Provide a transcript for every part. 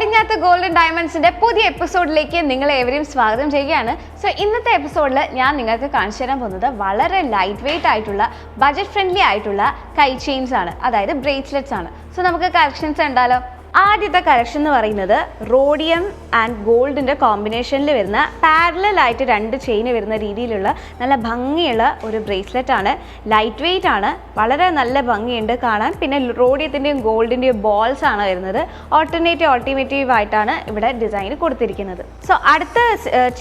പടിഞ്ഞാത്ത് golden ഡയമണ്ട്സിന്റെ പുതിയ എപ്പിസോഡിലേക്ക് നിങ്ങളെ ഏവരെയും സ്വാഗതം ചെയ്യുകയാണ്. സോ ഇന്നത്തെ എപ്പിസോഡിൽ ഞാൻ നിങ്ങൾക്ക് കാണിച്ചു തരാൻ പോകുന്നത് വളരെ ലൈറ്റ് വെയിറ്റ് ആയിട്ടുള്ള ബജറ്റ് ഫ്രണ്ട്ലി ആയിട്ടുള്ള കൈ ചെയിൻസ് ആണ്, അതായത് ബ്രേസ്ലെറ്റ്സ് ആണ്. സോ നമുക്ക് കളക്ഷൻസ് ഉണ്ടല്ലോ. ആദ്യത്തെ കളക്ഷൻ എന്ന് പറയുന്നത് റോഡിയം ആൻഡ് ഗോൾഡിൻ്റെ കോമ്പിനേഷനിൽ വരുന്ന പാരലൽ ആയിട്ട് രണ്ട് ചെയിൻ വരുന്ന രീതിയിലുള്ള നല്ല ഭംഗിയുള്ള ഒരു ബ്രേസ്ലെറ്റ് ആണ്. ലൈറ്റ് വെയിറ്റ് ആണ്, വളരെ നല്ല ഭംഗിയുണ്ട് കാണാൻ. പിന്നെ റോഡിയത്തിൻ്റെയും ഗോൾഡിൻ്റെയും ബോൾസ് ആണ് വരുന്നത്. ഓൾട്ടർനേറ്റീവ് ആയിട്ടാണ് ഇവിടെ ഡിസൈൻ കൊടുത്തിരിക്കുന്നത്. സോ അടുത്ത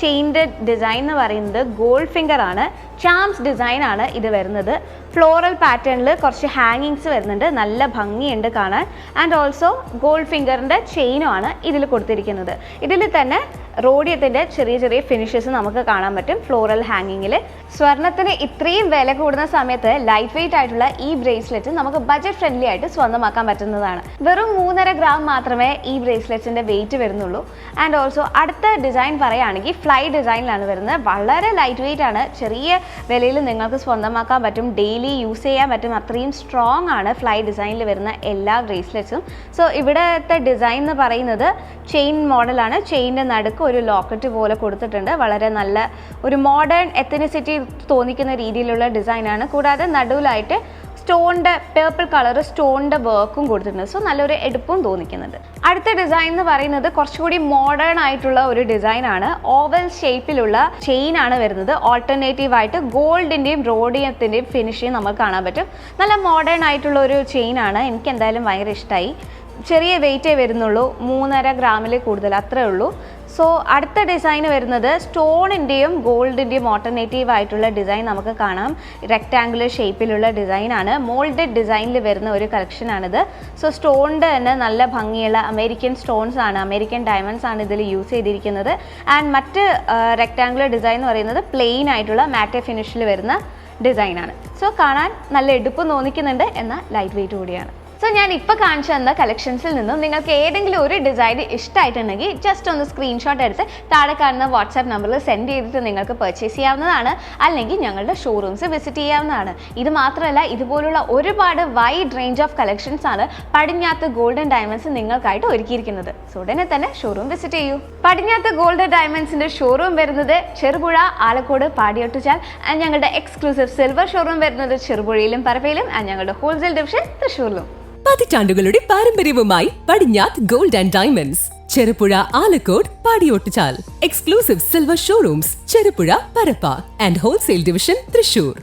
ചെയിൻ്റെ ഡിസൈൻ എന്ന് പറയുന്നത് ഗോൾഡ് ഫിംഗർ ആണ്. ചാംസ് ഡിസൈൻ ആണ് ഇത് വരുന്നത്. ഫ്ലോറൽ പാറ്റേണിൽ കുറച്ച് ഹാങ്ങിങ്സ് വരുന്നുണ്ട്, നല്ല ഭംഗിയുണ്ട് കാണാൻ. ആൻഡ് ഓൾസോ ഗോൾഡ് ഫിംഗറിൻ്റെ ചെയിനും ആണ് ഇതിൽ കൊടുത്തിരിക്കുന്നത്. ഇതിൽ തന്നെ റോഡിയത്തിൻ്റെ ചെറിയ ചെറിയ ഫിനിഷസ് നമുക്ക് കാണാൻ പറ്റും ഫ്ലോറൽ ഹാങ്ങിങ്ങിൽ. സ്വർണത്തിന് ഇത്രയും വില കൂടുന്ന സമയത്ത് ലൈറ്റ് വെയിറ്റ് ആയിട്ടുള്ള ഈ ബ്രേസ്ലെറ്റ് നമുക്ക് ബജറ്റ് ഫ്രണ്ട്ലി ആയിട്ട് സ്വന്തമാക്കാൻ പറ്റുന്നതാണ്. വെറും 3.5 ഗ്രാം മാത്രമേ ഈ ബ്രേസ്ലെറ്റിൻ്റെ വെയിറ്റ് വരുന്നുള്ളൂ. ആൻഡ് ഓൾസോ അടുത്ത ഡിസൈൻ പറയുകയാണെങ്കിൽ ഫ്ലൈ ഡിസൈനിലാണ് വരുന്നത്. വളരെ ലൈറ്റ് വെയിറ്റ് ആണ്, ചെറിയ വിലയിൽ നിങ്ങൾക്ക് സ്വന്തമാക്കാൻ പറ്റും, ഡെയിലി യൂസ് ചെയ്യാൻ പറ്റും. അത്രയും സ്ട്രോങ് ആണ് ഫ്ലൈ ഡിസൈനിൽ വരുന്ന എല്ലാ ബ്രേസ്ലെറ്റ്സും. സോ ഇവിടുത്തെ ഡിസൈൻ എന്ന് പറയുന്നത് ചെയിൻ മോഡലാണ്. ചെയിൻ്റെ നടുക്ക് ഒരു ലോക്കറ്റ് പോലെ കൊടുത്തിട്ടുണ്ട്. വളരെ നല്ല ഒരു മോഡേൺ എത്തനിസിറ്റി തോന്നിക്കുന്ന രീതിയിലുള്ള ഡിസൈനാണ്. കൂടാതെ നടുവിലായിട്ട് സ്റ്റോണിൻ്റെ പേർപ്പിൾ കളർ സ്റ്റോണിൻ്റെ വർക്കും കൊടുത്തിട്ടുണ്ട്. സോ നല്ലൊരു എടുപ്പും തോന്നിക്കുന്നുണ്ട്. അടുത്ത ഡിസൈൻ എന്ന് പറയുന്നത് കുറച്ചുകൂടി മോഡേൺ ആയിട്ടുള്ള ഒരു ഡിസൈനാണ്. ഓവൽ ഷേപ്പിലുള്ള ചെയിൻ ആണ് വരുന്നത്. ഓൾട്ടർനേറ്റീവ് ആയിട്ട് ഗോൾഡിൻ്റെയും റോഡിയത്തിൻ്റെയും ഫിനിഷിങ് നമുക്ക് കാണാൻ പറ്റും. നല്ല മോഡേൺ ആയിട്ടുള്ള ഒരു ചെയിൻ ആണ്. എനിക്ക് എന്തായാലും ഭയങ്കര ഇഷ്ടമായി. ചെറിയ വെയിറ്റേ വരുന്നുള്ളൂ, 3.5 ഗ്രാമിൽ കൂടുതൽ, അത്രേ ഉള്ളൂ. സോ അടുത്ത ഡിസൈൻ വരുന്നത് സ്റ്റോണിൻ്റെയും ഗോൾഡിൻ്റെയും ഓൾട്ടർനേറ്റീവ് ആയിട്ടുള്ള ഡിസൈൻ നമുക്ക് കാണാം. റെക്റ്റാങ്കുലർ ഷേപ്പിലുള്ള ഡിസൈനാണ്. മോൾഡഡ് ഡിസൈനിൽ വരുന്ന ഒരു കളക്ഷനാണിത്. സോ സ്റ്റോണിൻ്റെ തന്നെ നല്ല ഭംഗിയുള്ള അമേരിക്കൻ സ്റ്റോൺസ് ആണ്, അമേരിക്കൻ ഡയമണ്ട്സ് ആണ് ഇതിൽ യൂസ് ചെയ്തിരിക്കുന്നത്. ആൻഡ് മറ്റ് റെക്റ്റാങ്കുലർ ഡിസൈൻ എന്ന് പറയുന്നത് പ്ലെയിൻ ആയിട്ടുള്ള മാറ്റെ ഫിനിഷിൽ വരുന്ന ഡിസൈനാണ്. സോ കാണാൻ നല്ല എടുപ്പ് തോന്നിക്കുന്നുണ്ട്, എന്നാൽ ലൈറ്റ് വെയിറ്റ് കൂടിയാണ്. സോ ഞാൻ ഇപ്പോൾ കാണിച്ചു തന്ന കളക്ഷൻസിൽ നിന്നും നിങ്ങൾക്ക് ഏതെങ്കിലും ഒരു ഡിസൈൻ ഇഷ്ടമായിട്ടുണ്ടെങ്കിൽ ജസ്റ്റ് ഒന്ന് സ്ക്രീൻഷോട്ട് എടുത്ത് താഴെ കാണുന്ന വാട്സാപ്പ് നമ്പറിൽ സെൻഡ് ചെയ്തിട്ട് നിങ്ങൾക്ക് പർച്ചേസ് ചെയ്യാവുന്നതാണ്. അല്ലെങ്കിൽ ഞങ്ങളുടെ ഷോറൂംസ് വിസിറ്റ് ചെയ്യാവുന്നതാണ്. ഇത് മാത്രമല്ല, ഇതുപോലുള്ള ഒരുപാട് വൈഡ് റേഞ്ച് ഓഫ് കളക്ഷൻസ് ആണ് പടിഞ്ഞാത്ത് ഗോൾഡൻ ഡയമണ്ട്സ് നിങ്ങൾക്കായിട്ട് ഒരുക്കിയിരിക്കുന്നത്. സോ ഉടനെ തന്നെ ഷോറൂം വിസിറ്റ് ചെയ്യൂ. പടിഞ്ഞാത്ത് ഗോൾഡൻ ഡയമണ്ട്സിന്റെ ഷോറൂം വരുന്നത് ചെറുപുഴ, ആലക്കോട്, പാടിയൊട്ടുചാൽ. ആൻഡ് ഞങ്ങളുടെ എക്സ്ക്ലൂസീവ് സിൽവർ ഷോറൂം വരുന്നത് ചെറുപുഴയിലും പറവയിലും. ആൻഡ് ഞങ്ങളുടെ ഹോൾസെയിൽ ഡിവിഷൻ തൃശ്ശൂരിലും. പതിറ്റാണ്ടുകളുടെ പാരമ്പര്യവുമായി Padinjath gold and diamonds, Cherupuzha, Alakode, Padiyottuchal. Exclusive silver showrooms Cherupuzha, Parappa and wholesale division Thrissur.